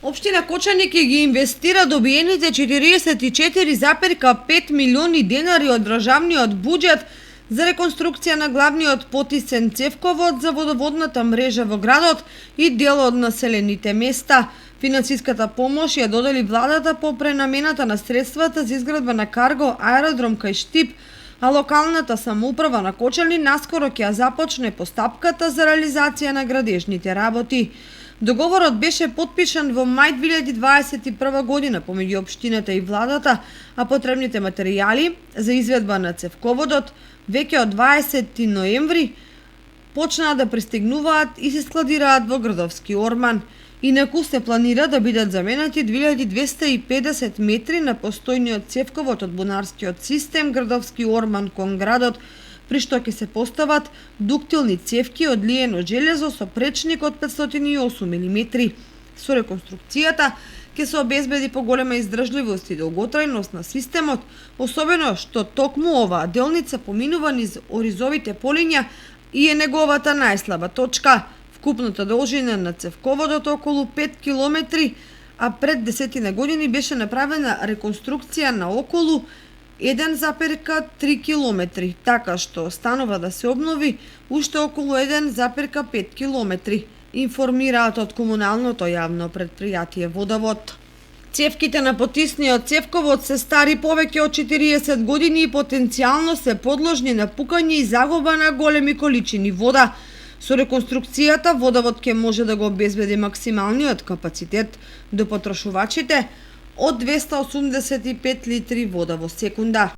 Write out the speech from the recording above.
Општина Кочани ќе ги инвестира добиените 44,5 милиони денари од државниот буџет за реконструкција на главниот потисен цевковод за водоводната мрежа во градот и дел од населените места. Финансиската помош ја додели владата по пренамената на средствата за изградба на карго аеродром кај Штип, а локалната самоуправа на Кочани наскоро ќе ја започне постапката за реализација на градежните работи. Договорот беше потпишан во мај 2021 година помеѓу општината и владата, а потребните материјали за изведба на цевководот веќе од 20 ноември почнаа да пристигнуваат и се складираат во Градовски Орман. Инаку се планира да бидат заменати 2250 метри на постојниот цевковод од бунарскиот систем Градовски Орман кон градот, при што ќе се постават дуктилни цевки од лиено железо со пречник од 508 мм. Со реконструкцијата ќе се обезбеди поголема издржливост и долготрајност на системот, особено што токму оваа делница поминува низ оризовите полиња и е неговата најслаба точка. Вкупната должина на цевководот околу 5 километри, а пред десетина години беше направена реконструкција на околу 1,3 километри, така што станува да се обнови уште околу 1,5 километри, информираат од комуналното јавно претпријатие Водовод. Цевките на потисниот цевковод се стари повеќе од 40 години и потенцијално се подложни на пукање и загуба на големи количини вода. Со реконструкцијата Водовод ќе може да го обезбеди максималниот капацитет до потрошувачите од 285 литри вода во секунда.